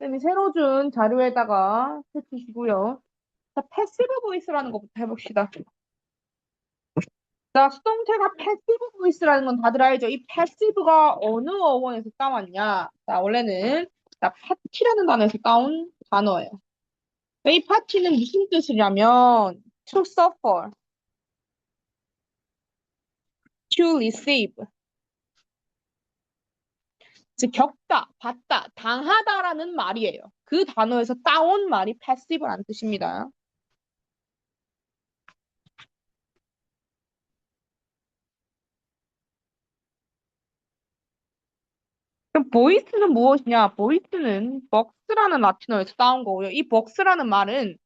쌤이 새로 준 자료에다가 펼치시고요. 자, 패시브 보이스라는 것부터 해봅시다. 자, 수동태가 패시브 보이스라는 건 다들 알죠? 이 패시브가 어느 어원에서 따왔냐? 자, 원래는 자, 파티라는 단어에서 따온 단어예요. 이 파티는 무슨 뜻이냐면 to suffer, to receive, 즉 겪다, 받다, 당하다라는 말이에요. 그 단어에서 따온 말이 패시브라는 뜻입니다. 그럼 보이스는 무엇이냐? 보이스는 벅스라는 라틴어에서 따온 거고요. 이 벅스라는 말은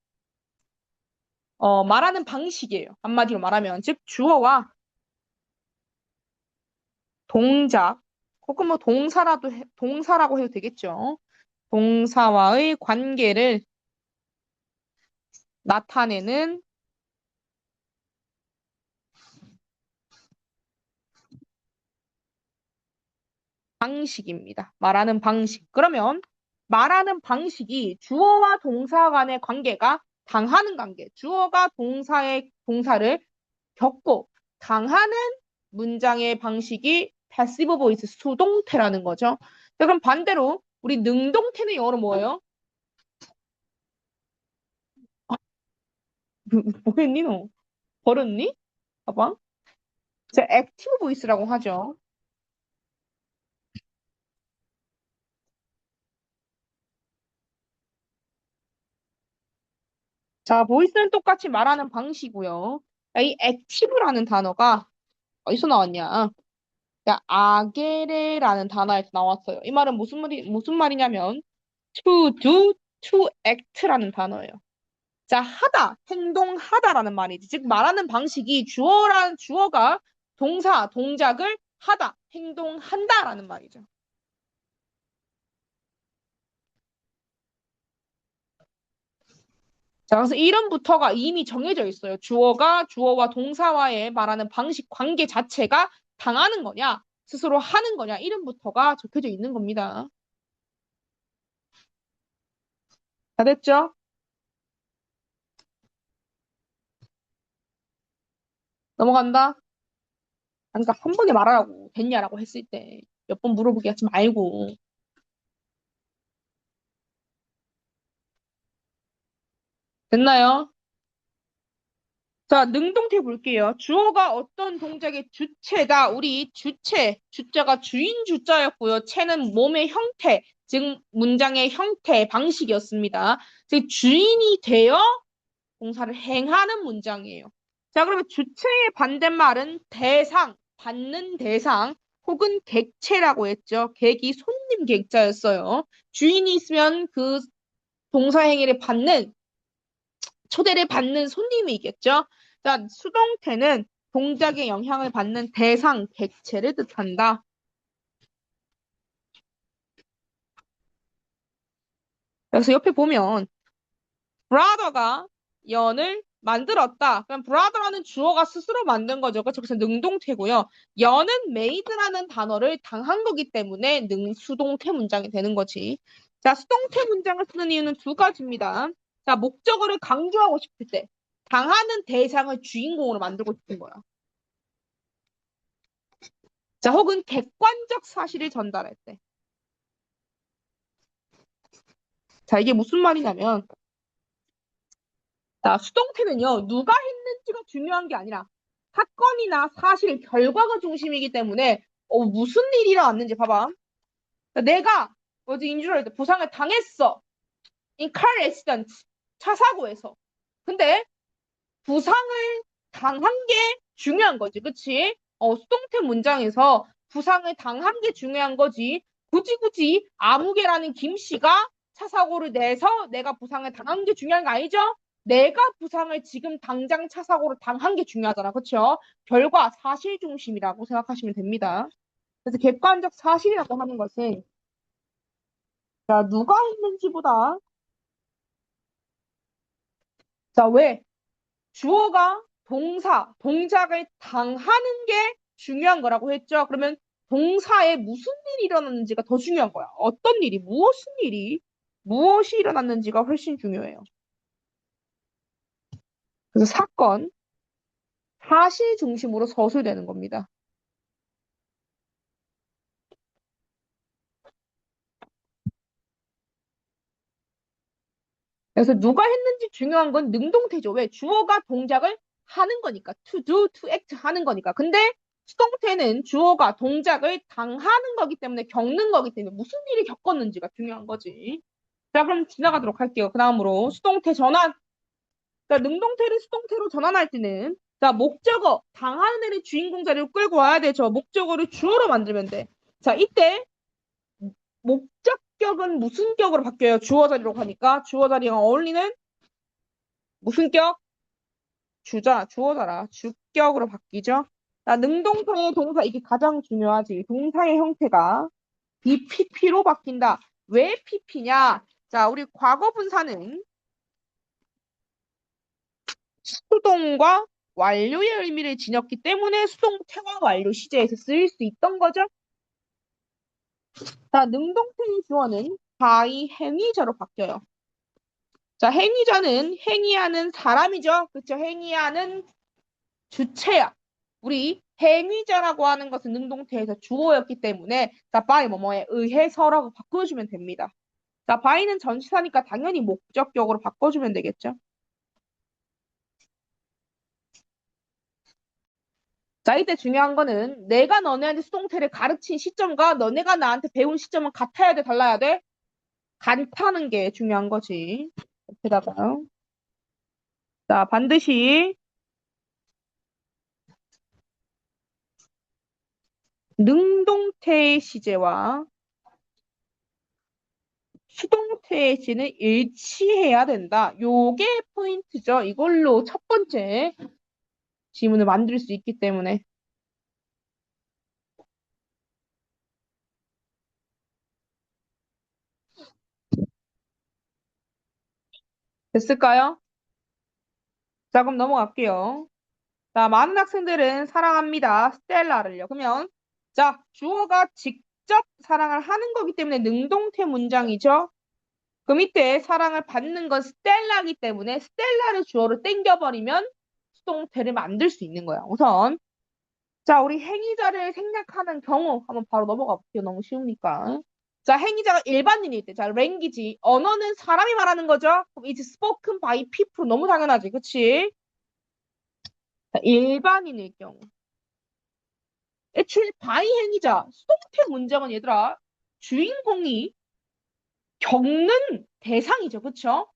말하는 방식이에요. 한마디로 말하면 즉 주어와 동작 혹은 뭐 동사라고 해도 되겠죠. 동사와의 관계를 나타내는 방식입니다. 말하는 방식. 그러면 말하는 방식이 주어와 동사 간의 관계가 당하는 관계. 주어가 동사를 겪고 당하는 문장의 방식이 패시브 보이스 수동태라는 거죠. 자, 그럼 반대로 우리 능동태는 영어로 뭐예요? 뭐 했니 너? 버렸니? 봐봐. 자, 액티브 보이스라고 하죠. 자, 보이스는 똑같이 말하는 방식이고요. 이 액티브라는 단어가 어디서 나왔냐? 자, 아게레라는 단어에서 나왔어요. 이 말은 무슨 말이냐면 to do, to act라는 단어예요. 자, 하다, 행동하다라는 말이지. 즉, 말하는 방식이 주어가 동작을 하다, 행동한다라는 말이죠. 자, 그래서 이름부터가 이미 정해져 있어요. 주어와 동사와의 말하는 방식, 관계 자체가 당하는 거냐, 스스로 하는 거냐, 이름부터가 적혀져 있는 겁니다. 다 됐죠? 넘어간다. 그러니까 한 번에 말하라고 됐냐라고 했을 때 몇 번 물어보기 하지 말고. 됐나요? 자, 능동태 볼게요. 주어가 어떤 동작의 주체다. 우리 주자가 주인 주자였고요. 체는 몸의 형태, 즉 문장의 형태, 방식이었습니다. 즉 주인이 되어 동사를 행하는 문장이에요. 자, 그러면 주체의 반대말은 대상, 받는 대상, 혹은 객체라고 했죠. 객이 손님 객자였어요. 주인이 있으면 그 동사 행위를 초대를 받는 손님이겠죠. 자, 수동태는 동작의 영향을 받는 대상, 객체를 뜻한다. 그래서 옆에 보면 brother가 연을 만들었다. 그럼 brother라는 주어가 스스로 만든 거죠. 그렇죠? 그래서 능동태고요. 연은 made라는 단어를 당한 거기 때문에 수동태 문장이 되는 거지. 자, 수동태 문장을 쓰는 이유는 두 가지입니다. 자, 목적어를 강조하고 싶을 때 당하는 대상을 주인공으로 만들고 싶은 거야. 자, 혹은 객관적 사실을 전달할 때. 자, 이게 무슨 말이냐면, 자, 수동태는요, 누가 했는지가 중요한 게 아니라, 사건이나 사실, 결과가 중심이기 때문에, 무슨 일이 일어났는지 봐봐. 자, 내가 어제 인주럴 때 부상을 당했어. In car accident. 차 사고에서. 근데 부상을 당한 게 중요한 거지. 그치? 수동태 문장에서 부상을 당한 게 중요한 거지. 굳이 아무개라는 김 씨가 차 사고를 내서 내가 부상을 당한 게 중요한 거 아니죠? 내가 부상을 지금 당장 차 사고를 당한 게 중요하잖아. 그쵸? 결과 사실 중심이라고 생각하시면 됩니다. 그래서 객관적 사실이라고 하는 것은 자, 누가 했는지보다 자, 왜? 주어가 동작을 당하는 게 중요한 거라고 했죠. 그러면 동사에 무슨 일이 일어났는지가 더 중요한 거야. 어떤 일이, 무엇은 일이? 무엇이 일어났는지가 훨씬 중요해요. 그래서 사건, 사실 중심으로 서술되는 겁니다. 그래서 누가 했는지 중요한 건 능동태죠. 왜? 주어가 동작을 하는 거니까. to do, to act 하는 거니까. 근데 수동태는 주어가 동작을 당하는 거기 때문에 겪는 거기 때문에 무슨 일이 겪었는지가 중요한 거지. 자, 그럼 지나가도록 할게요. 그 다음으로 수동태 전환. 자, 능동태를 수동태로 전환할 때는 자, 목적어, 당하는 애를 주인공 자리로 끌고 와야 되죠. 목적어를 주어로 만들면 돼. 자, 이때 목적격은 무슨 격으로 바뀌어요? 주어 자리로 가니까 주어 자리가 어울리는 무슨 격? 주어잖아. 주격으로 바뀌죠. 자, 능동태의 동사 이게 가장 중요하지. 동사의 형태가 BPP로 바뀐다. 왜 PP냐? 자, 우리 과거 분사는 수동과 완료의 의미를 지녔기 때문에 수동태와 완료 시제에서 쓰일 수 있던 거죠. 자, 능동태의 주어는 by 행위자로 바뀌어요. 자, 행위자는 행위하는 사람이죠. 그쵸? 행위하는 주체야. 우리 행위자라고 하는 것은 능동태에서 주어였기 때문에 자, by 뭐뭐에 의해서라고 바꿔주면 됩니다. 자, by는 전치사니까 당연히 목적격으로 바꿔주면 되겠죠. 자, 이때 중요한 거는 내가 너네한테 수동태를 가르친 시점과 너네가 나한테 배운 시점은 같아야 돼, 달라야 돼? 같다는 게 중요한 거지. 옆에다가요. 자, 반드시 능동태의 시제와 수동태의 시는 일치해야 된다. 요게 포인트죠. 이걸로 첫 번째 지문을 만들 수 있기 때문에. 됐을까요? 자, 그럼 넘어갈게요. 자, 많은 학생들은 사랑합니다. 스텔라를요. 그러면 자, 주어가 직접 사랑을 하는 거기 때문에 능동태 문장이죠. 그럼 이때 사랑을 받는 건 스텔라이기 때문에 스텔라를 주어로 땡겨버리면 수동태를 만들 수 있는 거야. 우선 자, 우리 행위자를 생략하는 경우 한번 바로 넘어가 볼게요. 너무 쉬우니까. 자, 행위자가 일반인일 때, 자, 랭귀지, 언어는 사람이 말하는 거죠. 그럼 it's spoken by people 너무 당연하지, 그치? 자, 일반인일 경우. 애초에 by 행위자, 수동태 문장은 얘들아, 주인공이 겪는 대상이죠, 그쵸?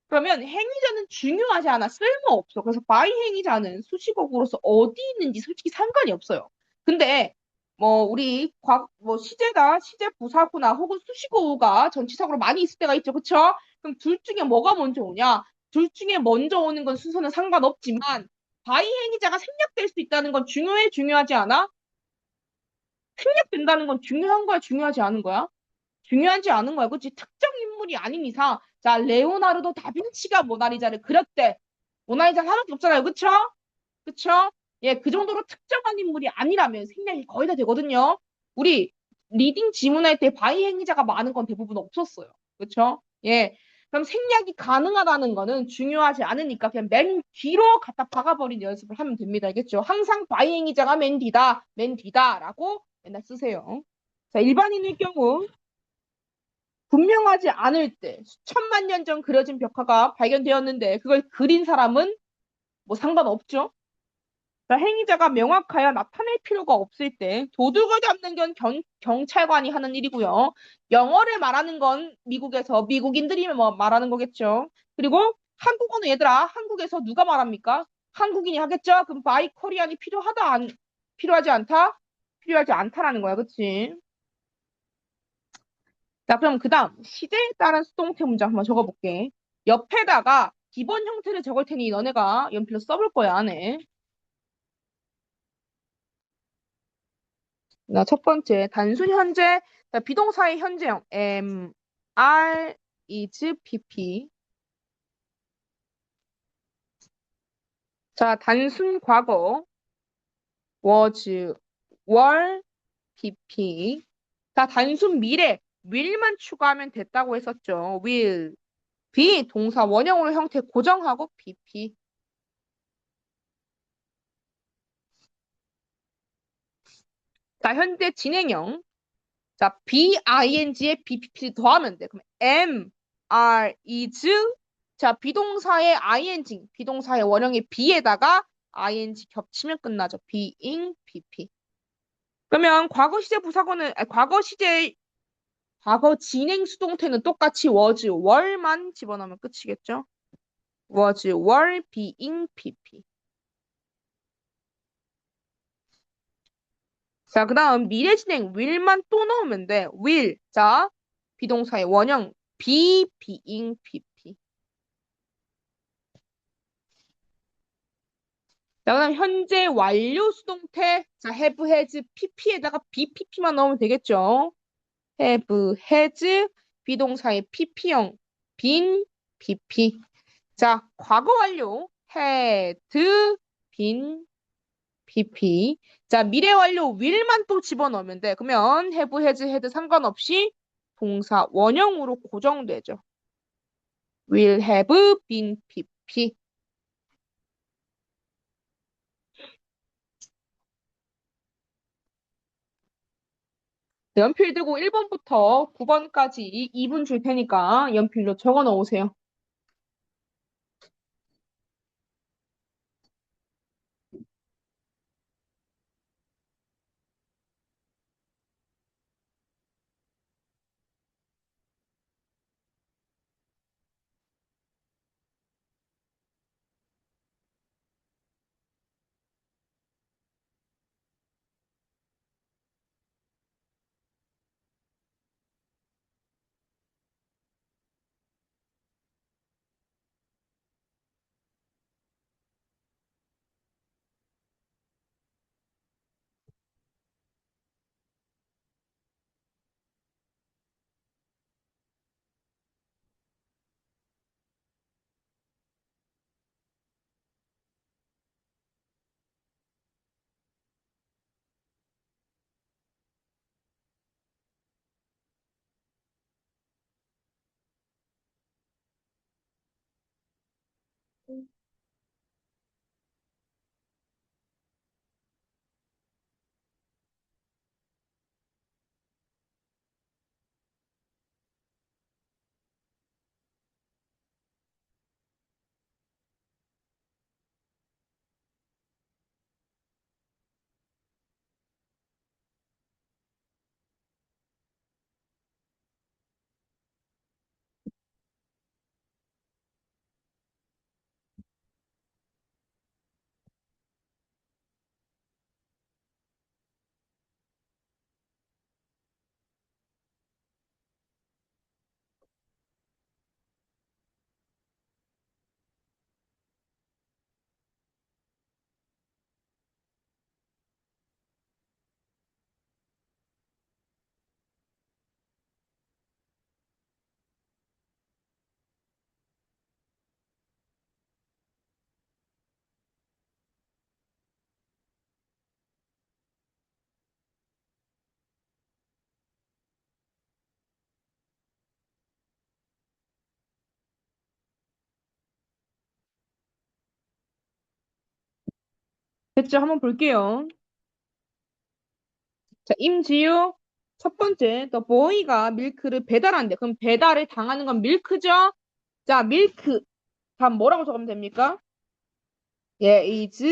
그러면 행위자는 중요하지 않아. 쓸모없어. 그래서 by 행위자는 수식어구로서 어디 있는지 솔직히 상관이 없어요. 근데 뭐 우리 뭐 시제가 시제 부사구나 혹은 수식어구가 전치사구로 많이 있을 때가 있죠. 그쵸? 그럼 둘 중에 뭐가 먼저 오냐? 둘 중에 먼저 오는 건 순서는 상관없지만 by 행위자가 생략될 수 있다는 건 중요해, 중요하지 않아? 생략된다는 건 중요한 거야, 중요하지 않은 거야? 중요하지 않은 거야. 그치? 특정 인물이 아닌 이상. 자, 레오나르도 다빈치가 모나리자를 그렸대. 모나리자 하나밖에 없잖아요. 그쵸? 그쵸? 예, 그 정도로 특정한 인물이 아니라면 생략이 거의 다 되거든요. 우리 리딩 지문할 때 바이 행위자가 많은 건 대부분 없었어요. 그쵸? 예. 그럼 생략이 가능하다는 거는 중요하지 않으니까 그냥 맨 뒤로 갖다 박아버린 연습을 하면 됩니다. 알겠죠? 항상 바이 행위자가 맨 뒤다라고 맨날 쓰세요. 자, 일반인의 경우 분명하지 않을 때 수천만 년 전 그려진 벽화가 발견되었는데 그걸 그린 사람은 뭐 상관없죠. 자, 행위자가 명확하여 나타낼 필요가 없을 때 도둑을 잡는 건 경찰관이 하는 일이고요. 영어를 말하는 건 미국에서 미국인들이 뭐 말하는 거겠죠. 그리고 한국어는 얘들아 한국에서 누가 말합니까? 한국인이 하겠죠. 그럼 바이 코리안이 필요하지 않다? 필요하지 않다라는 거야. 그치? 자, 그럼 그 다음 시제에 따른 수동태 문장 한번 적어볼게. 옆에다가 기본 형태를 적을 테니 너네가 연필로 써볼 거야, 안에. 자, 첫 번째, 단순 현재, 자, 비동사의 현재형, is, pp. 자, 단순 과거, was, were, pp. 자, 단순 미래, will만 추가하면 됐다고 했었죠. will be 동사 원형으로 형태 고정하고 PP. 자, 현재 진행형. 자, be ing에 BPP 더하면 돼. 그럼 am, are, is. 자, 비동사의 ing, 비동사의 원형의 be에다가 ing 겹치면 끝나죠. being, PP. 그러면 과거 시제 부사구는 과거 진행 수동태는 똑같이 was, were만 집어넣으면 끝이겠죠. was, were, being, PP. 자, 그 다음 미래 진행 will만 또 넣으면 돼. will. 자, 비동사의 원형 be, being, PP. 자, 그 다음 현재 완료 수동태. 자, have, has, pp에다가 BPP만 넣으면 되겠죠. have, has, 비동사의 pp형 been, PP. 자, 과거 완료 had, been, PP. 자, 미래 완료 will만 또 집어넣으면 돼. 그러면 have, has, had 상관없이 동사 원형으로 고정되죠. will have been PP. 연필 들고 1번부터 9번까지 2분 줄 테니까 연필로 적어 놓으세요. 됐죠? 한번 볼게요. 자, 임지유. 첫 번째, the boy가 밀크를 배달한대. 그럼 배달을 당하는 건 밀크죠? 자, 밀크. 다음 뭐라고 적으면 됩니까? 예, is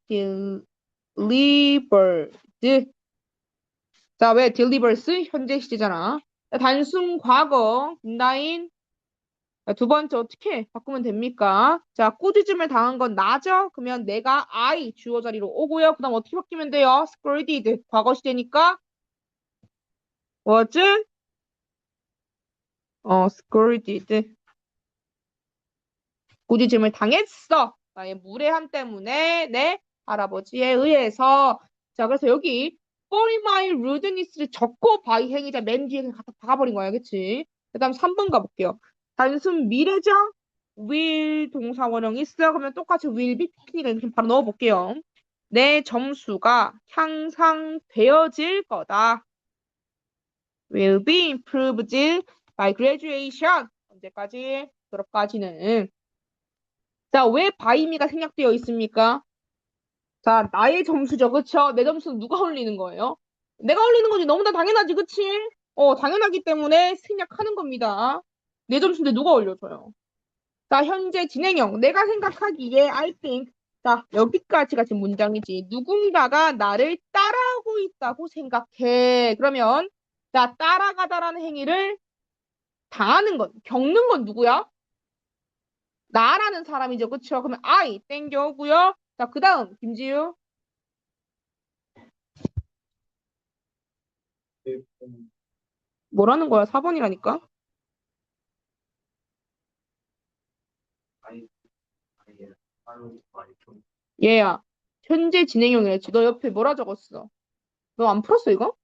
delivered. 자, 왜 delivers? 현재 시제잖아. 자, 단순 과거, 나인. 자, 두 번째 어떻게 바꾸면 됩니까? 자, 꾸짖음을 당한 건 나죠? 그러면 내가 I 주어 자리로 오고요. 그 다음 어떻게 바뀌면 돼요? scolded. 과거 시제니까 was scolded. 꾸짖음을 당했어. 나의 무례함 때문에 내 할아버지에 의해서. 자, 그래서 여기 for my rudeness를 적고 by 행위자 맨 뒤에 갖다 박아버린 거야. 그치? 그 다음 3번 가볼게요. 단순 미래죠? will 동사 원형 있어. 그러면 똑같이 will be P를 이렇게 바로 넣어볼게요. 내 점수가 향상되어질 거다. will be improved by graduation. 언제까지? 졸업까지는. 자, 왜 by미가 생략되어 있습니까? 자, 나의 점수죠. 그쵸? 내 점수는 누가 올리는 거예요? 내가 올리는 거지. 너무나 당연하지. 그치? 당연하기 때문에 생략하는 겁니다. 내 점수인데 누가 올려줘요? 자, 현재 진행형. 내가 생각하기에 I think. 자, 여기까지가 지금 문장이지. 누군가가 나를 따라하고 있다고 생각해. 그러면, 자, 따라가다라는 행위를 당하는 건, 겪는 건 누구야? 나라는 사람이죠. 그쵸? 그러면 I 땡겨오고요. 자, 그 다음, 김지우. 뭐라는 거야? 4번이라니까? 얘야, 현재 진행형이랬지. 너 옆에 뭐라 적었어? 너 안 풀었어, 이거?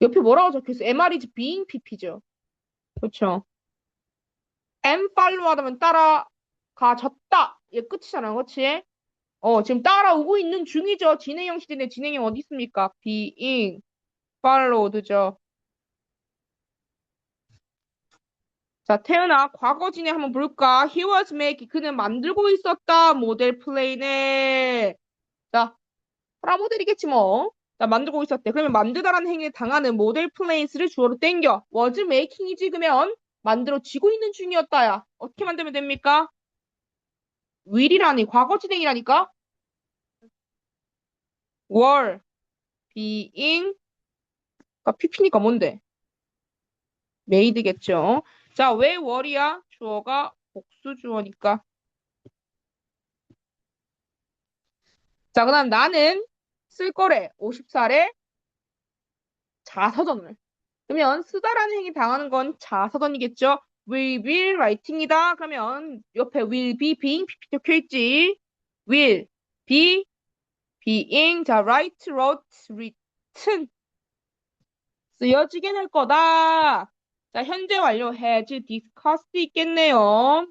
옆에 뭐라고 적혀있어? MR is being PP죠. 그쵸? am 팔로우 하다면 따라가졌다. 얘 끝이잖아, 그치? 지금 따라오고 있는 중이죠. 진행형 시대인데 진행형 어디 있습니까? being followed죠. 자, 태연아, 과거 진행 한번 볼까? He was making, 그는 만들고 있었다. 모델 플레인에. 자, 프라모델이겠지 뭐. 자, 만들고 있었대. 그러면 만들다라는 행위에 당하는 모델 플레인스를 주어로 땡겨. was making이지 그러면 만들어지고 있는 중이었다야. 어떻게 만들면 됩니까? will이라니, 과거 진행이라니까? were being, pp니까 뭔데? made겠죠. 자, 왜 were이야? 주어가 복수 주어니까. 자, 그다음 나는 쓸 거래. 50살에 자서전을. 그러면 쓰다라는 행위 당하는 건 자서전이겠죠. will be writing이다. 그러면 옆에 will be being pp 적혀있지. will be being 자 write, wrote, written 쓰여지게 될 거다. 자 현재 완료 has discussed 있겠네요.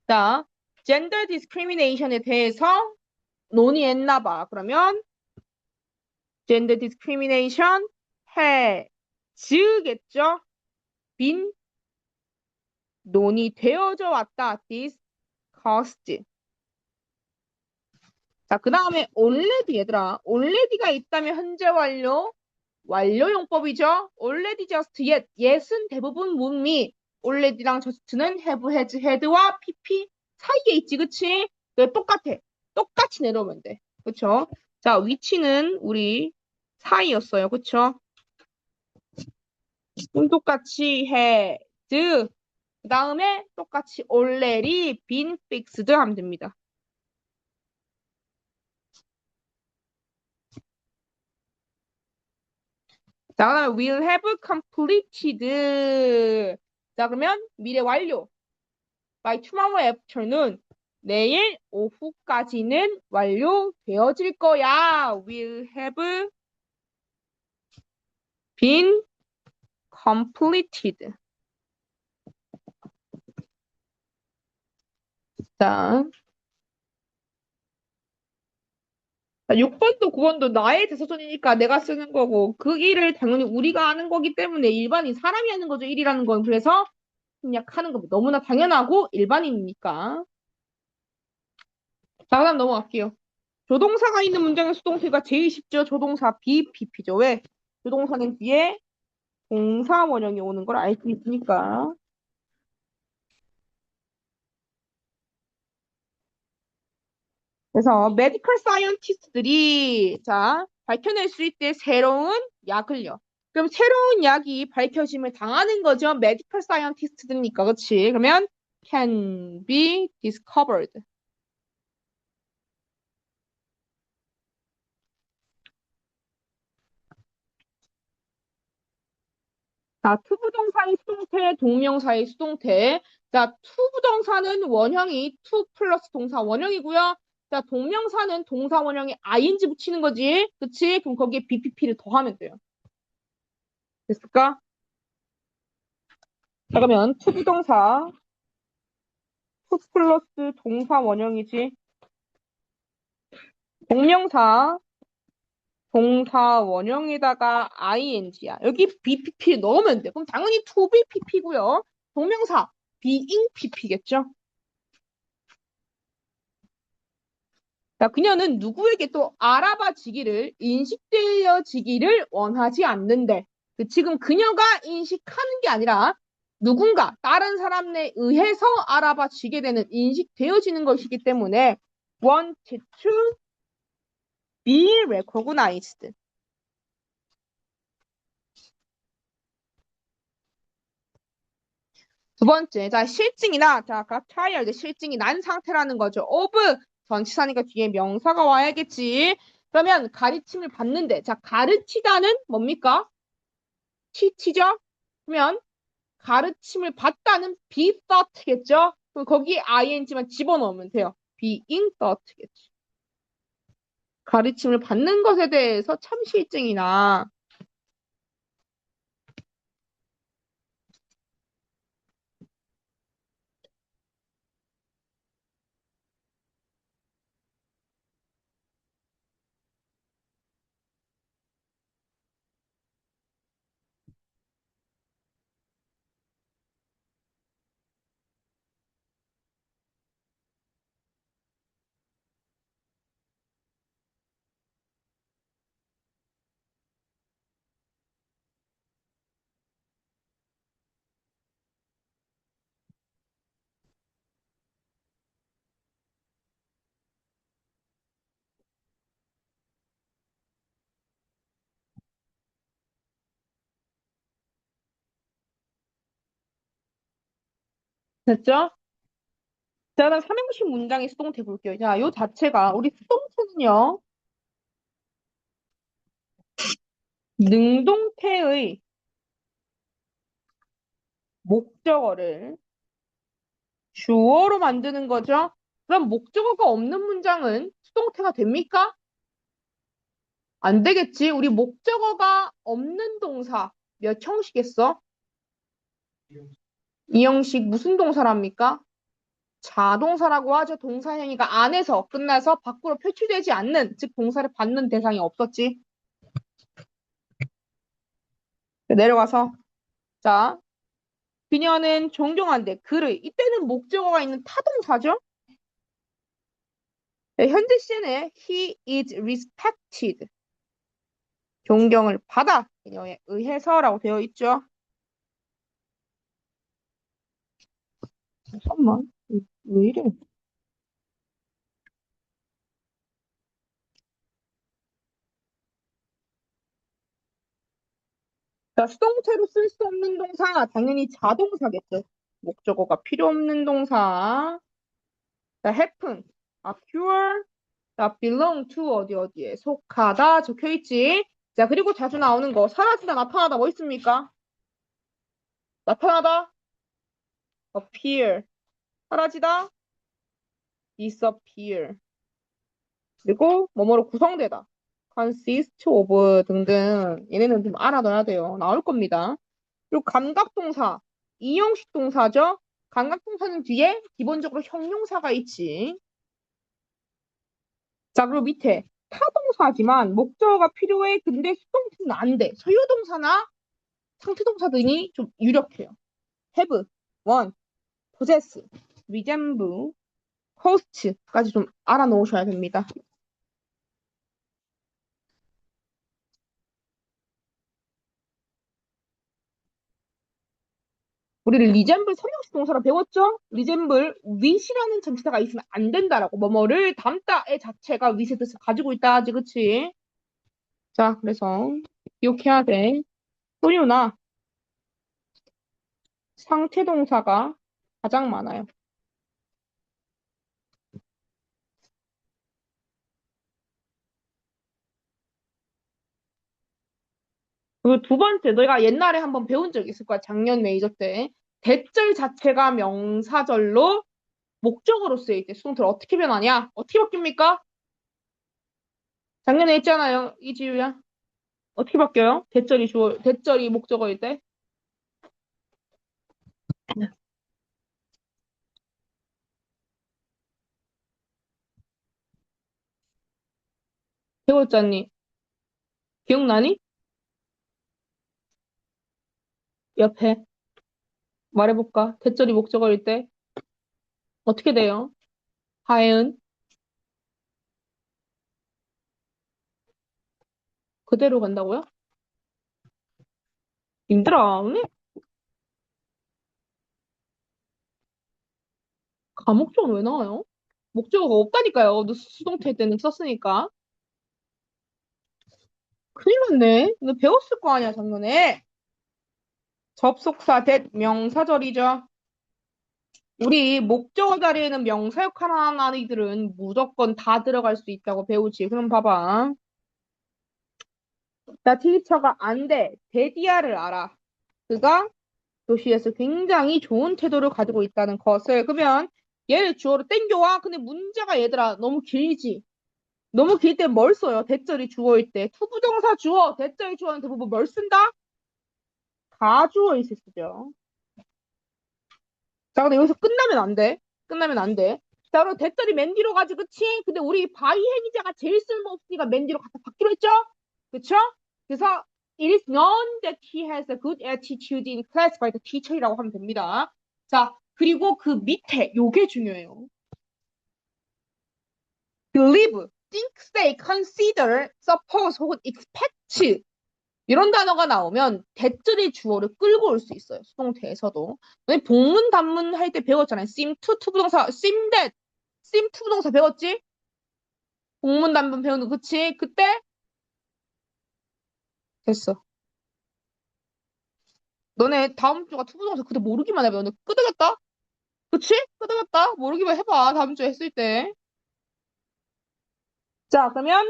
자 gender discrimination에 대해서 논의했나 봐. 그러면 gender discrimination has겠죠. been 논의되어져 왔다. discussed. 자, 그 다음에 already 얘들아. already가 있다면 현재 완료. 완료용법이죠. already just yet. yet은 대부분 문미. already랑 just는 have, has, had와 pp 사이에 있지. 그치? 똑같아. 똑같이 내려오면 돼. 그쵸? 자, 위치는 우리 사이였어요. 그쵸? 똑같이 had. 그 다음에 똑같이 already been fixed 하면 됩니다. 자, 그다음에 will have completed. 자, 그러면 미래 완료. by tomorrow afternoon. 내일 오후까지는 완료되어질 거야. will have been completed. 자, 6번도 9번도 나의 대서전이니까 내가 쓰는 거고 그 일을 당연히 우리가 하는 거기 때문에 일반인 사람이 하는 거죠. 일이라는 건. 그래서 생략하는 거 너무나 당연하고 일반인이니까. 자, 그다음 넘어갈게요. 조동사가 있는 문장의 수동태가 제일 쉽죠. 조동사 BPP죠. 왜? 조동사는 뒤에 동사 원형이 오는 걸 알 수 있으니까. 그래서 메디컬 사이언티스트들이 자 밝혀낼 수 있대 새로운 약을요. 그럼 새로운 약이 밝혀짐을 당하는 거죠. 메디컬 사이언티스트들이니까 그렇지. 그러면 can be discovered. 자, 투부정사의 수동태, 동명사의 수동태. 자, 투부정사는 원형이 to 플러스 동사 원형이고요. 자, 동명사는 동사 원형에 ing 붙이는 거지. 그치? 그럼 거기에 BPP를 더하면 돼요. 됐을까? 자, 그러면 투부정사, to 플러스 동사 원형이지. 동명사, 동사 원형에다가 ing야. 여기 BPP 넣으면 돼. 그럼 당연히 to be PP고요. 동명사 being PP겠죠? 자, 그녀는 누구에게 또 알아봐지기를, 인식되어지기를 원하지 않는데, 지금 그녀가 인식하는 게 아니라 누군가, 다른 사람에 의해서 알아봐지게 되는, 인식되어지는 것이기 때문에 want to be recognized. 두 번째, 자, 실증이나, 자, 아까 tired, 실증이 난 상태라는 거죠. of, 전치사니까 뒤에 명사가 와야겠지. 그러면 가르침을 받는데, 자, 가르치다는 뭡니까? teach죠? 그러면 가르침을 받다는 be thought겠죠? 그럼 거기에 ing만 집어넣으면 돼요. being thought겠지. 가르침을 받는 것에 대해서 참 실증이나. 됐죠? 자, 그다음 삼형식 문장의 수동태 볼게요. 자, 요 자체가 우리 수동태는요. 능동태의 목적어를 주어로 만드는 거죠. 그럼 목적어가 없는 문장은 수동태가 됩니까? 안 되겠지. 우리 목적어가 없는 동사 몇 형식 했어? 이 형식 무슨 동사랍니까? 자동사라고 하죠. 동사 행위가 안에서 끝나서 밖으로 표출되지 않는, 즉 동사를 받는 대상이 없었지. 내려가서 자, 그녀는 존경한데 그를 이때는 목적어가 있는 타동사죠. 네, 현재 시제는 he is respected. 존경을 받아 그녀에 의해서라고 되어 있죠. 잠깐만, 왜 이래? 자, 수동태로 쓸 수 없는 동사 당연히 자동사겠죠. 목적어가 필요 없는 동사. 자, happen, occur, 자, belong to 어디에 속하다 적혀 있지. 자, 그리고 자주 나오는 거 사라지다 나타나다 뭐 있습니까? 나타나다 appear, 사라지다 disappear. 그리고 뭐뭐로 구성되다 consist of 등등 얘네는 좀 알아둬야 돼요. 나올 겁니다. 그리고 감각동사 이형식 동사죠. 감각동사는 뒤에 기본적으로 형용사가 있지. 자, 그리고 밑에 타동사지만 목적어가 필요해. 근데 수동태는 안 돼. 소유동사나 상태동사 등이 좀 유력해요. have, want, possess, resemble, host까지 좀 알아놓으셔야 됩니다. 우리 리젠블 삼형식 동사로 배웠죠? 리젠블 with이라는 전치사가 있으면 안 된다라고 뭐뭐를 담다의 자체가 with의 뜻을 가지고 있다 하지 그치? 자, 그래서 기억해야 돼. 소유나 상태 동사가 가장 많아요. 그리고 두 번째, 너희가 옛날에 한번 배운 적 있을 거야. 작년 메이저 때. 대절 자체가 명사절로 목적어로 쓰일 때 수동태를 어떻게 변하냐? 어떻게 바뀝니까? 작년에 했잖아요. 이지유야. 어떻게 바뀌어요? 대절이 목적어일 때? 배웠잖니. 기억나니? 옆에 말해볼까? 대절이 목적어일 때 어떻게 돼요? 하에은 그대로 간다고요? 힘들어. 응? 가목적은 왜 나와요? 목적어가 없다니까요. 너 수동태 때는 썼으니까. 큰일 났네. 너 배웠을 거 아니야, 작년에. 접속사 대 명사절이죠. 우리 목적어 자리에는 명사 역할하는 아이들은 무조건 다 들어갈 수 있다고 배우지. 그럼 봐봐. 나 티처가 안 돼. 데디아를 알아. 그가 도시에서 굉장히 좋은 태도를 가지고 있다는 것을. 그러면 얘를 주어로 땡겨와. 근데 문제가 얘들아 너무 길지. 너무 길 때 뭘 써요? 대절이 주어일 때. 투부정사 주어, 대절이 주어는 대부분 뭘 쓴다? 가주어 있을 쓰죠. 자, 근데 여기서 끝나면 안 돼. 끝나면 안 돼. 자, 그럼 대절이 맨 뒤로 가지, 그치? 근데 우리 바위 행위자가 제일 쓸모없으니까 맨 뒤로 갖다 받기로 했죠? 그쵸? 그래서 it is known that he has a good attitude in class by the teacher이라고 하면 됩니다. 자, 그리고 그 밑에 요게 중요해요. believe, think, say, consider, suppose 혹은 expect 이런 단어가 나오면 대절의 주어를 끌고 올 수 있어요. 수동태에서도. 너희 복문, 단문 할 때 배웠잖아요. seem to, 투부동사, seem that, seem to 부동사 배웠지? 복문, 단문 배우는 거, 그치? 그때 됐어. 너네 다음 주가 투부동사 그때 모르기만 해봐. 너네 끄덕였다? 그치? 끄덕였다? 모르기만 해봐. 다음 주에 했을 때. 자, 그러면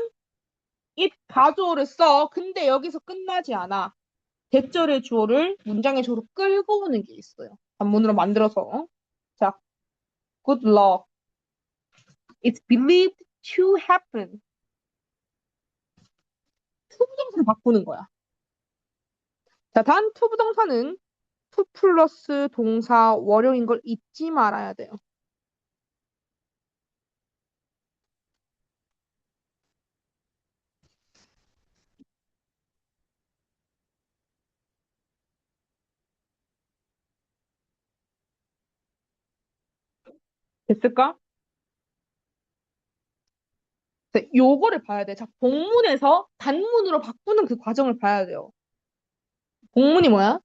it 가주어를 써. 근데 여기서 끝나지 않아. 대절의 주어를 문장의 주어로 끌고 오는 게 있어요. 단문으로 만들어서. 자, good luck. It's believed to happen. 투부정사를 바꾸는 거야. 자, 단 투부정사는 to 플러스 동사 원형인 걸 잊지 말아야 돼요. 됐을까? 자, 요거를 봐야 돼. 자, 복문에서 단문으로 바꾸는 그 과정을 봐야 돼요. 복문이 뭐야?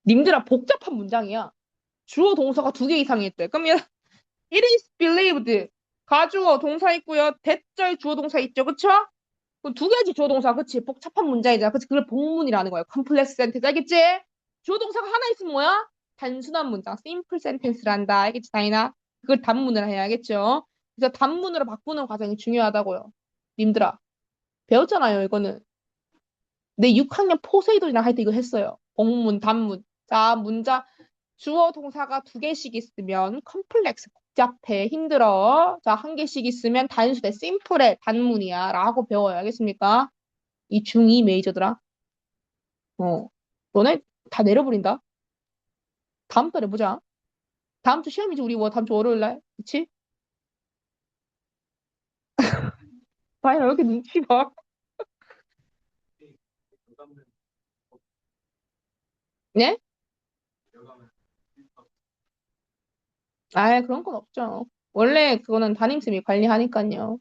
님들아, 복잡한 문장이야. 주어 동사가 두 개 이상이 있대. 그럼 it is believed. 가주어 동사 있고요. 대절 주어 동사 있죠. 그쵸? 그럼 두 개지 주어 동사. 그치? 복잡한 문장이잖아. 그치? 그걸 복문이라는 거예요. 컴플렉스 센텐스. 알겠지? 주어 동사가 하나 있으면 뭐야? 단순한 문장. 심플 센텐스란다. 알겠지, 다이나? 그걸 단문으로 해야 알겠죠? 그래서 단문으로 바꾸는 과정이 중요하다고요. 님들아, 배웠잖아요, 이거는. 내 6학년 포세이돈이랑 할 때 이거 했어요. 복문, 단문. 자, 문장. 주어 동사가 두 개씩 있으면 컴플렉스 복잡해 힘들어. 자, 한 개씩 있으면 단순해 심플해 단문이야 라고 배워요. 알겠습니까? 이 중2 메이저들아. 어. 너네 다 내려버린다. 다음 달에 보자. 다음 주 시험이지 우리 뭐 다음 주 월요일 날. 그치? 다행이다 왜 이렇게 눈치 봐. 네? 아, 그런 건 없죠. 원래 그거는 담임쌤이 관리하니까요.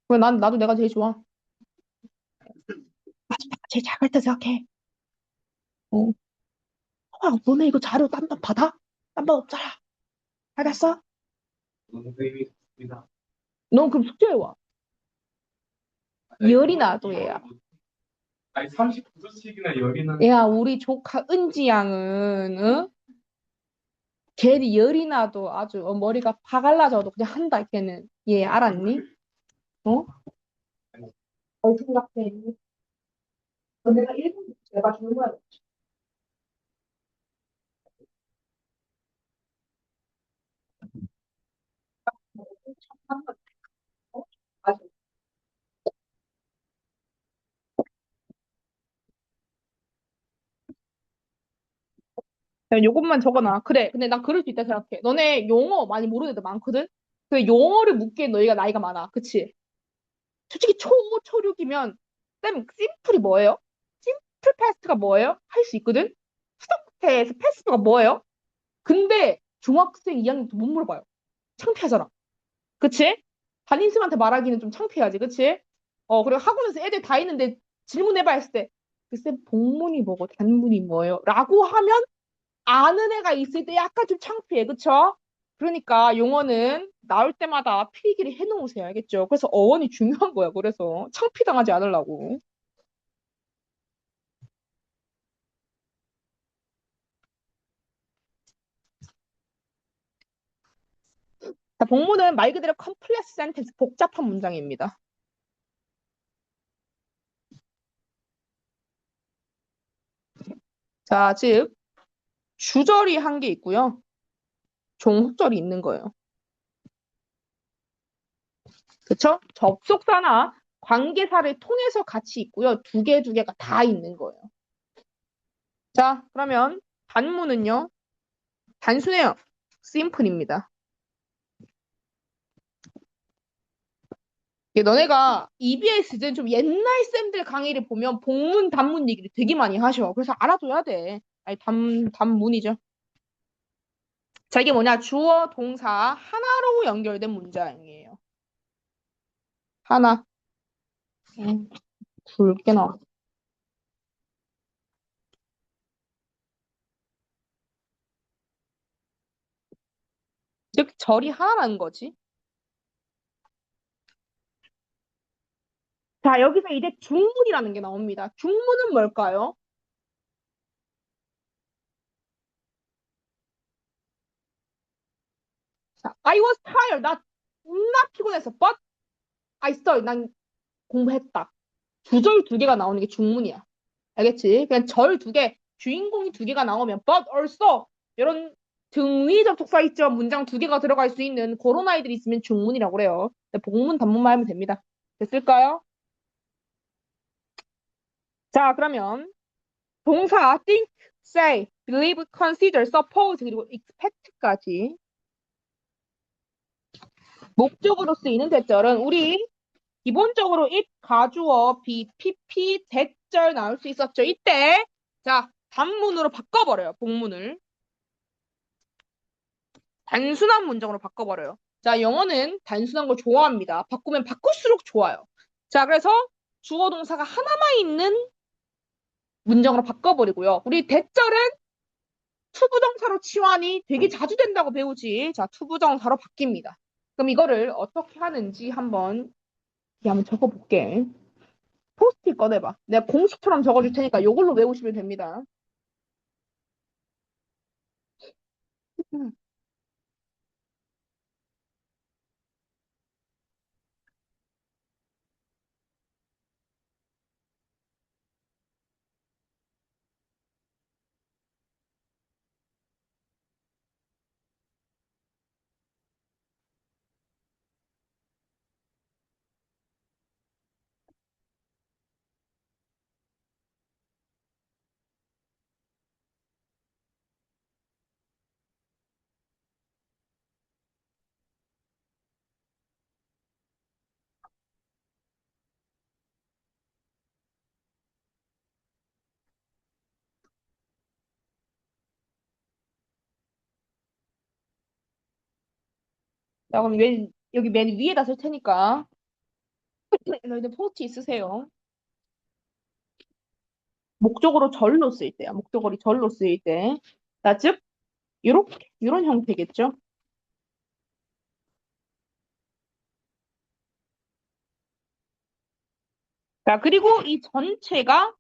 그래, 나도 내가 제일 좋아. 제일 잘했다 생각해. 어. 너네 이거 자료 딴판 받아? 딴판 없잖아. 알겠어? 너 그럼 숙제해와. 열이 나도 얘야. 아니 39도씩이나 열이 나는 야, 우리 조카 은지 양은, 응? 걔는 열이 나도 아주 머리가 파갈라져도 그냥 한다, 걔는. 얘 알았니? 어? 잘 생각해. 내가 일본 내가 주는 거야. 맞아. 야, 요것만 적어놔. 그래. 근데 난 그럴 수 있다 생각해. 너네 용어 많이 모르는 애들 많거든? 그 용어를 묻기에 너희가 나이가 많아. 그치? 솔직히 초6이면 쌤 심플이 뭐예요? 심플 패스트가 뭐예요? 할 수 있거든? 수덕태에서 패스트가 뭐예요? 근데 중학생 2학년도 못 물어봐요. 창피하잖아. 그치? 담임쌤한테 말하기는 좀 창피하지. 그치? 그리고 학원에서 애들 다 있는데 질문해봐 했을 때, 그 쌤 복문이 뭐고 단문이 뭐예요? 라고 하면 아는 애가 있을 때 약간 좀 창피해. 그쵸? 그러니까 용어는 나올 때마다 필기를 해놓으세요. 알겠죠? 그래서 어원이 중요한 거야. 그래서 창피당하지 않으려고. 자, 복문은 말 그대로 컴플렉스 센텐스, 복잡한 문장입니다. 자, 즉 주절이 한 개 있고요. 종속절이 있는 거예요. 그쵸? 접속사나 관계사를 통해서 같이 있고요. 두 개가 다 있는 거예요. 자, 그러면 단문은요. 단순해요. 심플입니다. 이게 너네가 EBS든 좀 옛날 쌤들 강의를 보면 복문, 단문 얘기를 되게 많이 하셔. 그래서 알아둬야 돼. 아니, 단문이죠. 자, 이게 뭐냐? 주어, 동사 하나로 연결된 문장이에요. 하나. 굵게 나와. 즉, 절이 하나라는 거지. 자, 여기서 이제 중문이라는 게 나옵니다. 중문은 뭘까요? 자, I was tired. 나 존나 피곤했어. But I studied. 난 공부했다. 주절 두 개가 나오는 게 중문이야. 알겠지? 그냥 절 두 개, 주인공이 두 개가 나오면 but also 이런 등위 접속사 있죠. 문장 두 개가 들어갈 수 있는 그런 아이들이 있으면 중문이라고 그래요. 복문, 단문만 하면 됩니다. 됐을까요? 자, 그러면 동사 think, say, believe, consider, suppose 그리고 expect까지 목적으로 쓰이는 대절은 우리 기본적으로 it, 가주어, be, pp, 대절 나올 수 있었죠. 이때 자 단문으로 바꿔버려요. 복문을 단순한 문장으로 바꿔버려요. 자 영어는 단순한 걸 좋아합니다. 바꾸면 바꿀수록 좋아요. 자 그래서 주어 동사가 하나만 있는 문장으로 바꿔버리고요. 우리 대절은 투부정사로 치환이 되게 자주 된다고 배우지. 자 투부정사로 바뀝니다. 그럼 이거를 어떻게 하는지 한번 적어볼게. 포스트잇 꺼내봐. 내가 공식처럼 적어줄 테니까 이걸로 외우시면 됩니다. 음. 자, 그럼 여기 맨 위에다 쓸 테니까 너희들 포스트잇 쓰세요. 목적어로 절로 쓰일 때야. 목적어리 절로 쓰일 때. 자, 즉 이렇게 이런 형태겠죠. 자, 그리고 이 전체가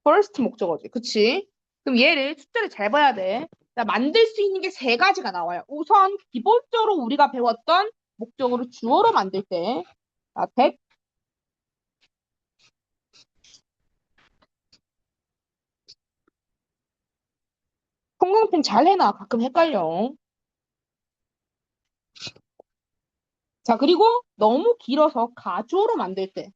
first 목적어지. 그치? 그럼 얘를 숫자를 잘 봐야 돼. 자, 만들 수 있는 게 세 가지가 나와요. 우선 기본적으로 우리가 배웠던 목적어로 주어로 만들 때 자, that, 형광펜 잘 해놔. 가끔 헷갈려. 자, 그리고 너무 길어서 가주어로 만들 때.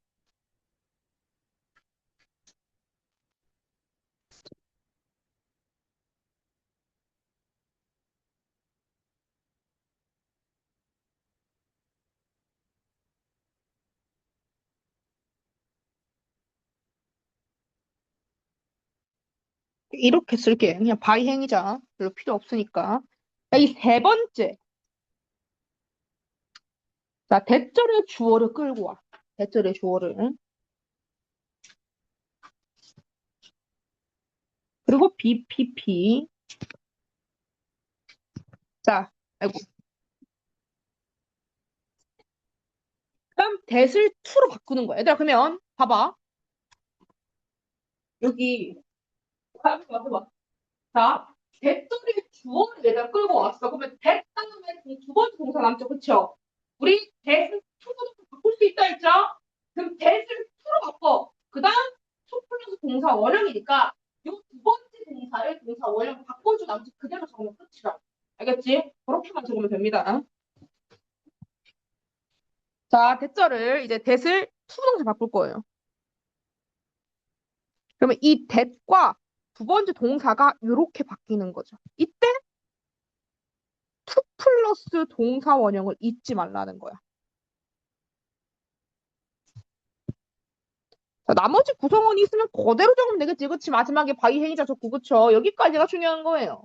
이렇게 쓸게. 그냥 바이행이자. 별로 필요 없으니까. 자, 이 세 번째. 자, 대절의 주어를 끌고 와. 대절의 주어를. 그리고 BPP. 자, 아이고. 그럼 that을 to로 바꾸는 거야. 얘들아, 그러면 봐봐. 여기 봐봐. 자, 대절의 주어를 얘들아 끌고 왔어. 그러면 that 다음에 두 번째 동사 남죠, 그쵸? 우리 that을 to로 바꿀 수 있다 했죠? 그럼 that을 to로 바꿔. 그 다음 to 플러스 동사 원형이니까 요 두 번째 동사를 동사 원형 바꿔줘 남지 그대로 적으면 끝이라. 알겠지? 그렇게만 적으면 됩니다. 자, 대절을 이제 that을 to 동사 바꿀 거예요. 그러면 이 that과 두 번째 동사가 이렇게 바뀌는 거죠. 이때 to 플러스 동사 원형을 잊지 말라는 거야. 자, 나머지 구성원이 있으면 그대로 적으면 되겠지. 그치? 마지막에 바이 행위자 적고, 그쵸? 여기까지가 중요한 거예요.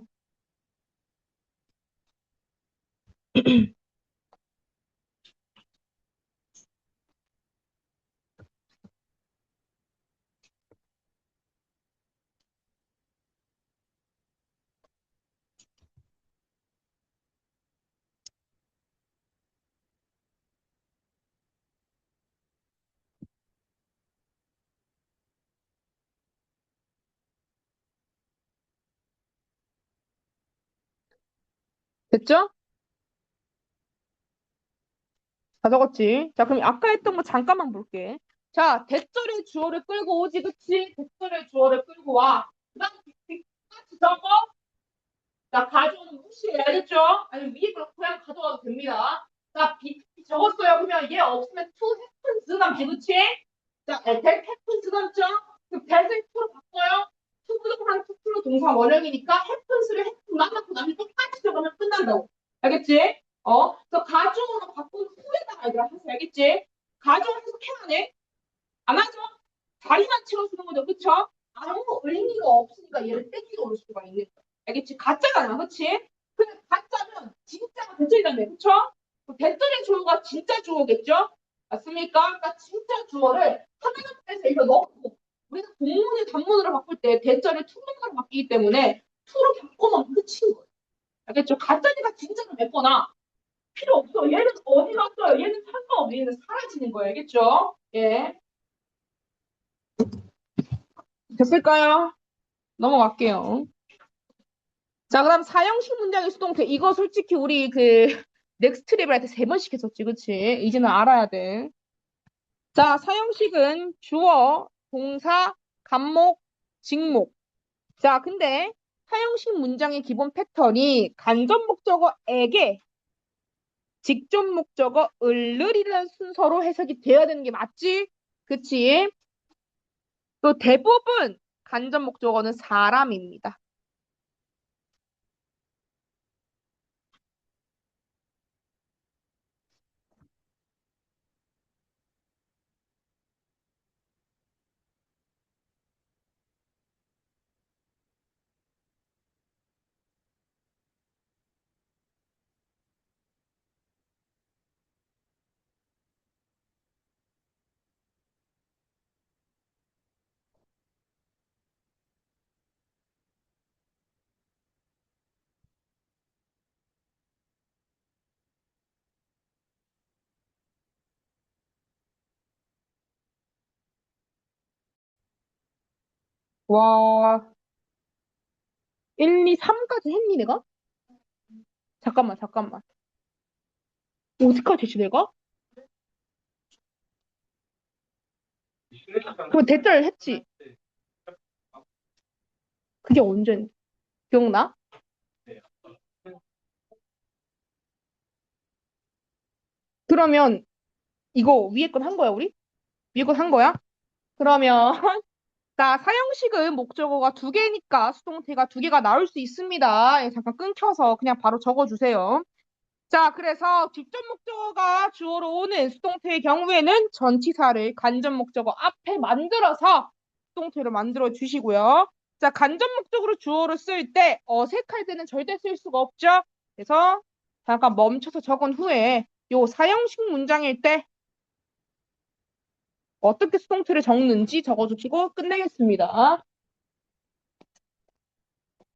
됐죠? 다 적었지? 자, 그럼 아까 했던 거 잠깐만 볼게. 자, 대절의 주어를 끌고 오지, 그치? 대절의 주어를 끌고 와. 그 다음 같이 적어. 자, 가져오는 무시해, 알겠죠? 아니, 위에 걸 그냥 가져와도 됩니다. 자, 적었어요. 그러면 얘 없으면 to happens 남지, 그치? 자, that happens 남죠? 그럼 that을 to로 바꿔요. to 플러스 to 플러스 동사 원형이니까 happens를 happen 남았고 남이 똑같이 적으면 끝난다고. 알겠지? 그래서 가져오는 바꾼 후에다가 얘들아 하세요. 알겠지? 가져오 해석해야 돼. 안 하죠? 자리만 채워주는 거죠. 그쵸? 아무 의미가 없으니까 얘를 뺏기고 올 수가 있는 거야. 알겠지? 가짜잖아. 그치? 근데 가짜면 진짜가 대절이라며. 그쵸? 대절의 주어가 진짜 주어겠죠? 맞습니까? 그러니까 진짜 주어를 하나만 빼서 이거 넣고 우리가 공문을 단문으로 바꿀 때 대절을 투명으로 바뀌기 때문에 투로 바꾸면 끝인 거예요. 알겠죠? 가짜니까 진짜로 맺거나 필요 없어. 얘는 어디 갔어요? 얘는 상관없어. 얘는 사라지는 거예요. 알겠죠? 예. 됐을까요? 넘어갈게요. 자, 그럼 사형식 문장의 수동태. 이거 솔직히 우리 넥스트 레벨 할 때 3번씩 했었지, 그치? 이제는 알아야 돼. 자, 사형식은 주어, 동사, 간목, 직목. 자, 근데 사형식 문장의 기본 패턴이 간접 목적어에게 직접 목적어 을을이라는 순서로 해석이 돼야 되는 게 맞지? 그치? 또 대부분 간접 목적어는 사람입니다. 와, 1, 2, 3까지 했니, 내가? 잠깐만, 잠깐만. 어디까지 했지, 내가? 그럼 대절 했지? 그게 언제, 기억나? 그러면 이거 위에 건 한 거야, 우리? 위에 건 한 거야? 그러면 자, 사형식은 목적어가 두 개니까 수동태가 두 개가 나올 수 있습니다. 예, 잠깐 끊겨서 그냥 바로 적어주세요. 자, 그래서 직접 목적어가 주어로 오는 수동태의 경우에는 전치사를 간접 목적어 앞에 만들어서 수동태로 만들어 주시고요. 자, 간접 목적으로 주어를 쓸 때 어색할 때는 절대 쓸 수가 없죠. 그래서 잠깐 멈춰서 적은 후에 요 사형식 문장일 때 어떻게 수동태를 적는지 적어주시고 끝내겠습니다.